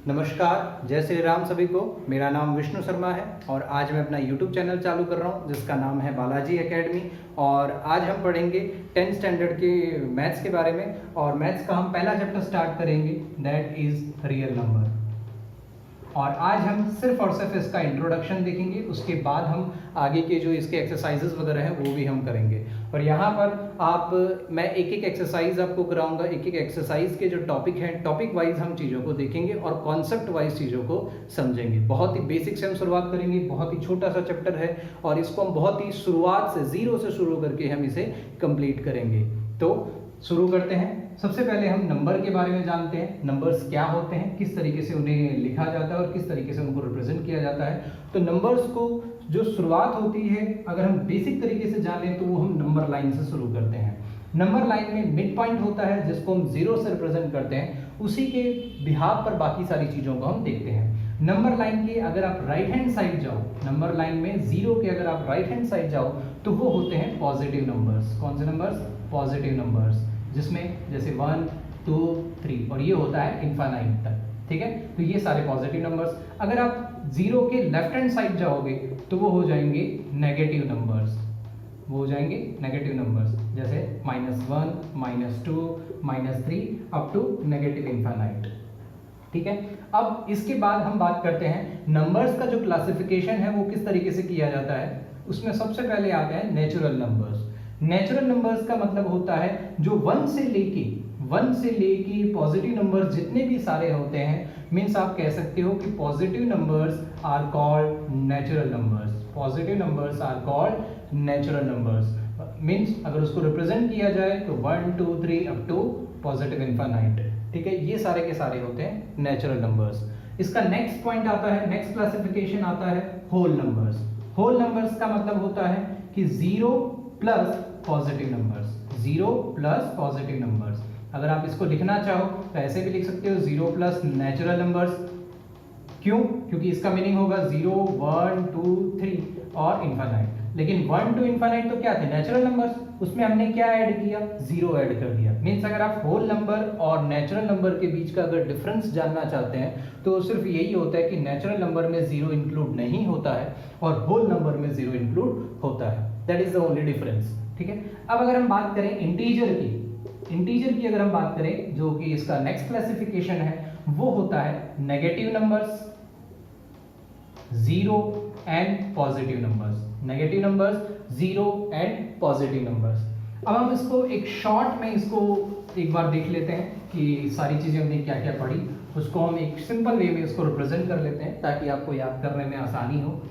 नमस्कार, जय श्री राम सभी को। मेरा नाम विष्णु शर्मा है और आज मैं अपना YouTube चैनल चालू कर रहा हूं जिसका नाम है बालाजी एकेडमी। और आज हम पढ़ेंगे 10th स्टैंडर्ड के मैथ्स के बारे में। और मैथ्स का हम पहला चैप्टर स्टार्ट करेंगे, दैट इज़ रियल नंबर। और आज हम सिर्फ और सिर्फ इसका इंट्रोडक्शन देखेंगे, उसके बाद हम आगे के जो इसके एक्सरसाइजेस वगैरह हैं वो भी हम करेंगे। और यहाँ पर मैं एक एक एक्सरसाइज आपको कराऊंगा, एक एक एक्सरसाइज के जो टॉपिक हैं टॉपिक वाइज हम चीज़ों को देखेंगे और कॉन्सेप्ट वाइज चीज़ों को समझेंगे। बहुत ही बेसिक से हम शुरुआत करेंगे, बहुत ही छोटा सा चैप्टर है और इसको हम बहुत ही शुरुआत से जीरो से शुरू करके हम इसे कंप्लीट करेंगे। तो शुरू करते हैं। सबसे पहले हम नंबर के बारे में जानते हैं, नंबर्स क्या होते हैं, किस तरीके से उन्हें लिखा जाता है और किस तरीके से उनको रिप्रेजेंट किया जाता है। तो नंबर्स को जो शुरुआत होती है, अगर हम बेसिक तरीके से जानें तो वो हम नंबर लाइन से शुरू करते हैं। नंबर लाइन में मिड पॉइंट होता है जिसको हम जीरो से रिप्रेजेंट करते हैं, उसी के बिहाफ पर बाकी सारी चीज़ों को हम देखते हैं। नंबर लाइन के अगर आप राइट हैंड साइड जाओ, नंबर लाइन में जीरो के अगर आप राइट हैंड साइड जाओ तो वो होते हैं पॉजिटिव नंबर्स। कौन से नंबर्स? पॉजिटिव नंबर्स, जिसमें जैसे 1, 2, 3 और ये होता है इनफाइनाइट तक। ठीक है, तो ये सारे पॉजिटिव नंबर्स। अगर आप जीरो के लेफ्ट हैंड साइड जाओगे तो वो हो जाएंगे नेगेटिव नंबर्स, वो हो जाएंगे नेगेटिव नंबर्स, जैसे -1, -2, -3 अप टू नेगेटिव इनफाइनाइट। ठीक है, अब इसके बाद हम बात करते हैं नंबर्स का जो क्लासिफिकेशन है वो किस तरीके से किया जाता है। उसमें सबसे पहले आते हैं नेचुरल नंबर्स। नेचुरल नंबर्स का मतलब होता है जो 1 से लेके पॉजिटिव नंबर्स जितने भी सारे होते हैं, मीन्स आप कह सकते हो कि positive numbers are called natural numbers. Positive numbers are called natural numbers, means अगर उसको रिप्रेजेंट किया जाए तो 1, 2, 3 अप टू पॉजिटिव इनफाइनाइट। ठीक है, ये सारे के सारे होते हैं नेचुरल नंबर्स। इसका नेक्स्ट पॉइंट आता है, नेक्स्ट क्लासिफिकेशन आता है होल नंबर्स। होल नंबर्स का मतलब होता है कि zero plus positive numbers, zero plus positive numbers. अगर आप इसको लिखना चाहो तो ऐसे भी लिख सकते हो, जीरो प्लस नेचुरल नंबर्स। क्यों? क्योंकि इसका मीनिंग होगा 0, 1, 2, 3 और इनफाइनाइट। लेकिन 1 टू इनफाइनाइट तो क्या थे? Natural numbers. उसमें हमने क्या ऐड किया? जीरो ऐड कर दिया। मीन्स अगर आप होल नंबर और नेचुरल नंबर के बीच का अगर डिफरेंस जानना चाहते हैं तो सिर्फ यही होता है कि नेचुरल नंबर में जीरो इंक्लूड नहीं होता है और होल नंबर में जीरो इंक्लूड होता है। That is the only difference. ठीक है, अब अगर हम बात करें इंटीजर की अगर हम बात करें, जो कि इसका नेक्स्ट क्लासिफिकेशन है, वो होता है negative numbers, zero and positive numbers. Negative numbers, zero and positive numbers. अब हम इसको एक शॉर्ट में इसको एक बार देख लेते हैं कि सारी चीजें हमने क्या क्या पढ़ी। उसको हम एक सिंपल वे में इसको रिप्रेजेंट कर लेते हैं ताकि आपको याद करने में आसानी हो।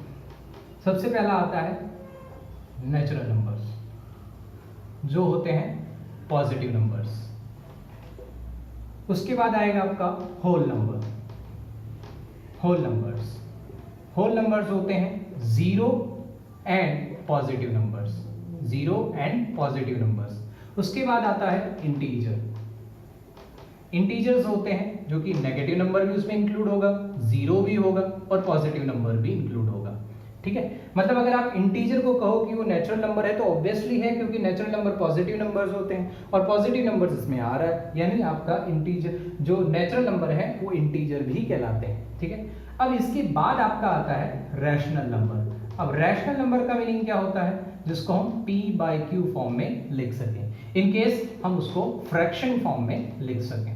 सबसे पहला आता है नेचुरल नंबर्स, जो होते हैं पॉजिटिव नंबर्स। उसके बाद आएगा आपका होल नंबर। होल नंबर्स होते हैं zero and positive numbers, zero and positive numbers. उसके बाद आता है इंटीजर्स होते हैं जो कि नेगेटिव नंबर भी उसमें इंक्लूड होगा, जीरो भी होगा और पॉजिटिव नंबर भी इंक्लूड होगा। ठीक है, मतलब अगर आप इंटीजर को कहो कि वो नेचुरल नंबर है तो ऑब्वियसली है, क्योंकि नेचुरल नंबर पॉजिटिव नंबर्स होते हैं और पॉजिटिव नंबर्स इसमें आ रहा है, यानी आपका इंटीजर जो नेचुरल नंबर है वो इंटीजर भी कहलाते हैं। ठीक है, अब इसके बाद आपका आता है रैशनल नंबर। अब रैशनल नंबर का मीनिंग क्या होता है? जिसको हम p/q फॉर्म में लिख सकें, इन केस हम उसको फ्रैक्शन फॉर्म में लिख सकें।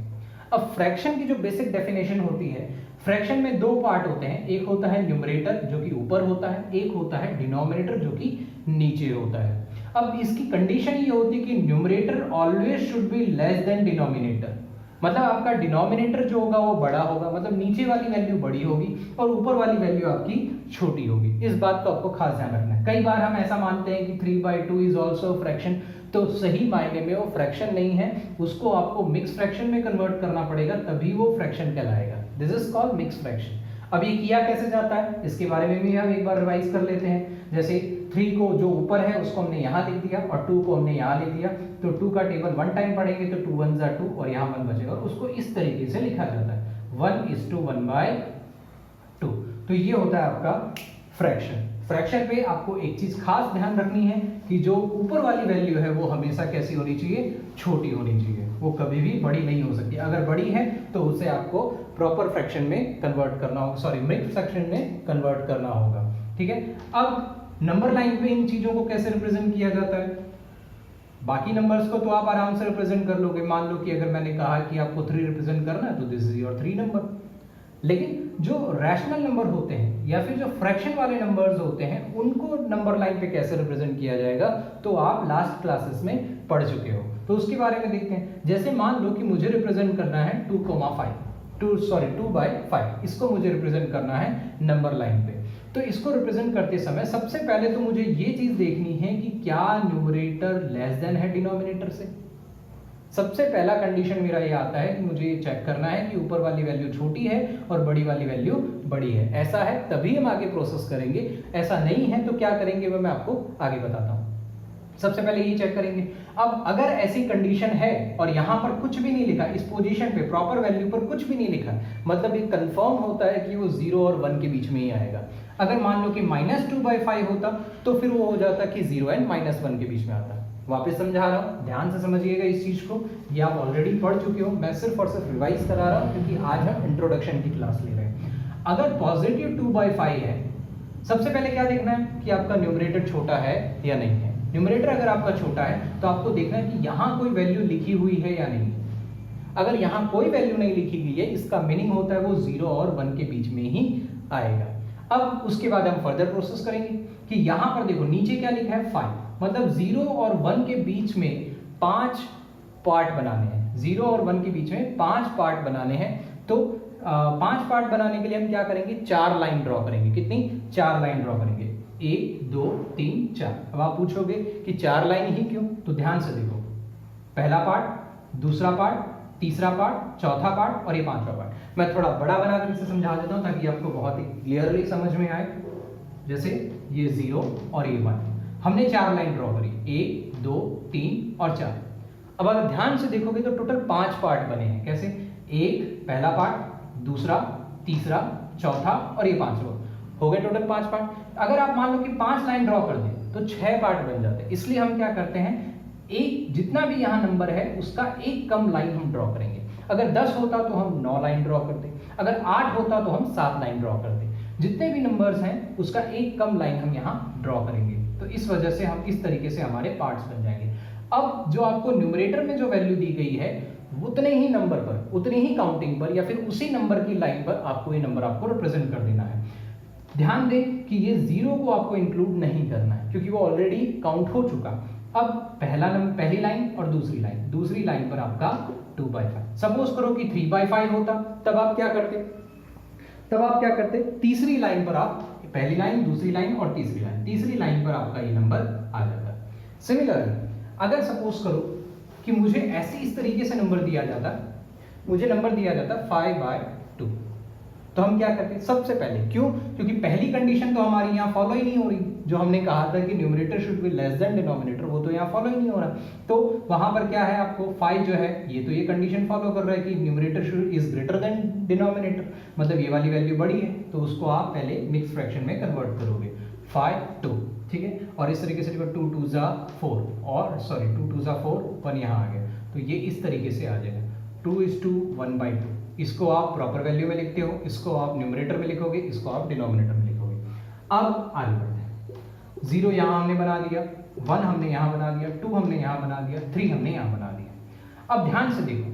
अब फ्रैक्शन की जो बेसिक डेफिनेशन होती है, फ्रैक्शन में दो पार्ट होते हैं, एक होता है न्यूमरेटर जो कि ऊपर होता है, एक होता है डिनोमिनेटर जो कि नीचे होता है। अब इसकी कंडीशन ये होती है कि numerator always should be less than denominator, मतलब आपका डिनोमिनेटर जो होगा वो बड़ा होगा, मतलब नीचे वाली वैल्यू बड़ी होगी और ऊपर वाली वैल्यू आपकी छोटी होगी। इस बात का आपको खास ध्यान रखना है। कई बार हम ऐसा मानते हैं कि 3/2 इज ऑल्सो फ्रैक्शन, तो सही मायने में वो फ्रैक्शन नहीं है, उसको आपको मिक्स फ्रैक्शन में कन्वर्ट करना पड़ेगा, तभी वो फ्रैक्शन कहलाएगा। This is called mix fraction. अब ये किया कैसे जाता है इसके बारे में भी हम एक बार रिवाइज कर लेते हैं। जैसे 3 को जो ऊपर है उसको हमने यहाँ लिख दिया और 2 को हमने यहाँ लिख दिया, तो 2 का टेबल 1 टाइम पढ़ेंगे तो 2 1 = 2 और यहाँ 1 बचेगा और उसको इस तरीके से लिखा जाता है 1:1/2। तो ये होता है आपका फ्रैक्शन। फ्रैक्शन पे आपको एक चीज खास ध्यान रखनी है कि जो ऊपर वाली वैल्यू है वो हमेशा कैसी होनी चाहिए, छोटी होनी चाहिए, वो कभी भी बड़ी नहीं हो सकती। अगर बड़ी है तो उसे आपको प्रॉपर फ्रैक्शन में कन्वर्ट करना होगा, सॉरी मिक्स्ड फ्रैक्शन में कन्वर्ट करना होगा, ठीक है। अब नंबर लाइन पे इन चीजों को कैसे रिप्रेजेंट किया जाता है, बाकी नंबर्स को तो आप आराम से रिप्रेजेंट कर लोगे। मान लो कि अगर मैंने कहा कि आपको 3 रिप्रेजेंट करना है तो दिस इज योर 3 नंबर। लेकिन जो रैशनल नंबर होते हैं या फिर जो फ्रैक्शन वाले नंबर्स होते हैं उनको नंबर लाइन पे कैसे रिप्रेजेंट किया जाएगा तो आप लास्ट क्लासेस में पढ़ चुके हो, तो उसके बारे में देखते हैं। जैसे मान लो कि मुझे रिप्रेजेंट करना है 2/5, इसको मुझे रिप्रेजेंट करना है नंबर लाइन पे। तो इसको रिप्रेजेंट करते समय सबसे पहले तो मुझे ये चीज देखनी है कि क्या न्यूमरेटर लेस देन है डिनोमिनेटर से। सबसे पहला कंडीशन मेरा ये आता है कि मुझे ये चेक करना है कि ऊपर वाली वैल्यू छोटी है और बड़ी वाली वैल्यू बड़ी है। ऐसा है तभी हम आगे प्रोसेस करेंगे, ऐसा नहीं है तो क्या करेंगे वो मैं आपको आगे बताता हूँ। सबसे पहले ये चेक करेंगे। अब अगर ऐसी कंडीशन है और यहाँ पर कुछ भी नहीं लिखा, इस पोजीशन पे प्रॉपर वैल्यू पर कुछ भी नहीं लिखा, मतलब ये कंफर्म होता है कि वो 0 और 1 के बीच में ही आएगा। अगर मान लो कि -2/5 होता तो फिर वो हो जाता कि 0 एंड -1 के बीच में आता। वापस समझा रहा हूँ, ध्यान से समझिएगा इस चीज को, ये आप ऑलरेडी पढ़ चुके हो, मैं सिर्फ और सिर्फ रिवाइज करा रहा हूँ क्योंकि आज हम इंट्रोडक्शन की क्लास ले रहे हैं। अगर पॉजिटिव 2/5 है, सबसे पहले क्या देखना है कि आपका न्यूमरेटर छोटा है या नहीं है। न्यूमरेटर अगर आपका छोटा है तो आपको देखना है कि यहाँ कोई वैल्यू लिखी हुई है या नहीं। अगर यहाँ कोई वैल्यू नहीं लिखी गई है, इसका मीनिंग होता है वो 0 और 1 के बीच में ही आएगा। अब उसके बाद हम फर्दर प्रोसेस करेंगे कि यहाँ पर देखो नीचे क्या लिखा है 5, मतलब 0 और 1 के बीच में 5 पार्ट बनाने हैं। 0 और 1 के बीच में 5 पार्ट बनाने हैं। तो 5 पार्ट बनाने के लिए हम क्या करेंगे, 4 लाइन ड्रॉ करेंगे। कितनी? 4 लाइन ड्रॉ करेंगे, 1 2 3 4। अब आप पूछोगे कि 4 लाइन ही क्यों, तो ध्यान से देखो, पहला पार्ट, दूसरा पार्ट, तीसरा पार्ट, चौथा पार्ट और ये 5वां पार्ट। मैं थोड़ा बड़ा बनाकर इसे समझा देता हूँ ताकि आपको बहुत ही क्लियरली समझ में आए। जैसे ये 0 और ये 1, हमने 4 लाइन ड्रॉ करी, 1 2 3 और 4। अब अगर ध्यान से देखोगे तो टोटल 5 पार्ट बने हैं। कैसे? एक पहला पार्ट, दूसरा, तीसरा, चौथा और ये 5वां, हो गए टोटल 5 पार्ट। अगर आप मान लो कि 5 लाइन ड्रॉ कर दें तो 6 पार्ट बन जाते हैं। इसलिए हम क्या करते हैं, एक जितना भी यहाँ नंबर है उसका एक कम लाइन हम ड्रॉ करेंगे। अगर 10 होता तो हम 9 लाइन ड्रॉ करते, अगर 8 होता तो हम 7 लाइन ड्रॉ करते। जितने भी नंबर्स हैं उसका एक कम लाइन हम यहाँ ड्रॉ करेंगे। तो इस वजह से हम इस तरीके से हमारे पार्ट्स बन जाएंगे। अब जो आपको न्यूमरेटर में जो वैल्यू दी गई है उतने ही नंबर पर, उतनी ही काउंटिंग पर या फिर उसी नंबर की लाइन पर आपको ये नंबर आपको रिप्रेजेंट कर देना है। ध्यान दें कि ये 0 को आपको इंक्लूड नहीं करना है क्योंकि वो ऑलरेडी काउंट हो चुका। अब पहली लाइन और दूसरी लाइन पर आपका 2/5। सपोज करो कि 3/5 होता, तब आप क्या करते, तीसरी लाइन पर आप, पहली लाइन, दूसरी लाइन और तीसरी लाइन पर आपका ये नंबर आ जाता। सिमिलरली अगर सपोज करो कि मुझे ऐसे इस तरीके से नंबर दिया जाता, मुझे नंबर दिया जाता 5/2, तो हम क्या करते सबसे पहले, क्यों? क्योंकि पहली कंडीशन तो हमारी यहाँ फॉलो ही नहीं हो रही। जो हमने कहा था कि numerator should be less than denominator, वो तो यहाँ फॉलो ही नहीं हो रहा। तो वहां पर क्या है, आपको 5 जो है ये तो ये कंडीशन फॉलो कर रहा है कि numerator should is greater than denominator, मतलब ये वाली वैल्यू बड़ी है, तो उसको आप पहले मिक्स फ्रैक्शन में कन्वर्ट करोगे 5/2, ठीक है। और इस तरीके से 2 2 4 और 2 2 4 1 यहाँ आ गया, तो ये इस तरीके से आ जाएगा 2:1/2। इसको आप प्रॉपर वैल्यू में लिखते हो, इसको आप न्यूमरेटर में लिखोगे, इसको आप डिनोमिनेटर में लिखोगे। अब आगे बढ़ते हैं। 0 यहाँ हमने बना दिया, 1 हमने यहाँ बना दिया, 2 हमने यहाँ बना दिया, 3 हमने यहाँ बना दिया। अब ध्यान से देखो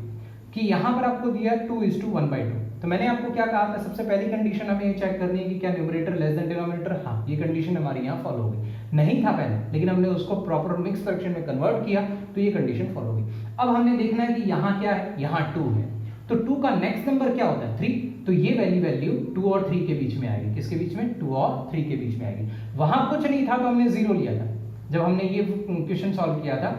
कि यहाँ पर आपको दिया 2:1/2, तो मैंने आपको क्या कहा था, सबसे पहली कंडीशन हमें ये चेक करनी है कि क्या न्यूमरेटर लेस देन डिनोमिनेटर। हाँ, ये कंडीशन हमारी यहाँ फॉलो हो गई। नहीं था पहले, लेकिन हमने उसको प्रॉपर मिक्स फ्रैक्शन में कन्वर्ट किया तो ये कंडीशन फॉलो हो गई। अब हमने देखना है कि यहाँ क्या है, यहाँ 2 है, तो 2 का नेक्स्ट नंबर क्या होता है 3, तो ये वैल्यू 2 और 3 के बीच में आएगी। किसके बीच में? 2 और 3 के बीच में आएगी। वहां कुछ नहीं था तो हमने 0 लिया था। जब हमने ये क्वेश्चन सॉल्व किया था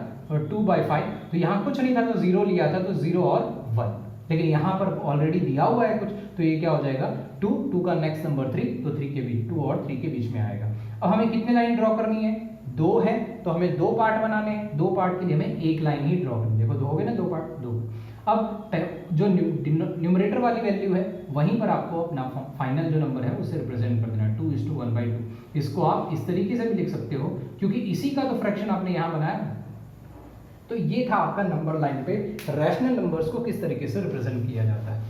2/5, तो यहाँ कुछ नहीं था तो 0 लिया था, तो 0 और 1। लेकिन यहाँ पर ऑलरेडी दिया हुआ है कुछ, तो ये क्या हो जाएगा 2 का नेक्स्ट नंबर 3, तो 3 के बीच 2 और 3 के बीच में आएगा। अब हमें कितने लाइन ड्रॉ करनी है? 2 है, तो हमें 2 पार्ट बनाने हैं। 2 पार्ट के लिए हमें एक लाइन ही ड्रॉ करनी है। देखो 2 हो गए ना, 2 पार्ट, 2। अब जो न्यूमरेटर वाली वैल्यू है वहीं पर आपको अपना फाइनल जो नंबर है उसे रिप्रेजेंट कर देना है 2:1/2। इसको आप इस तरीके से भी लिख सकते हो क्योंकि इसी का तो फ्रैक्शन आपने यहाँ बनाया। तो ये था आपका नंबर लाइन पे रैशनल नंबर्स को किस तरीके से रिप्रेजेंट किया जाता है।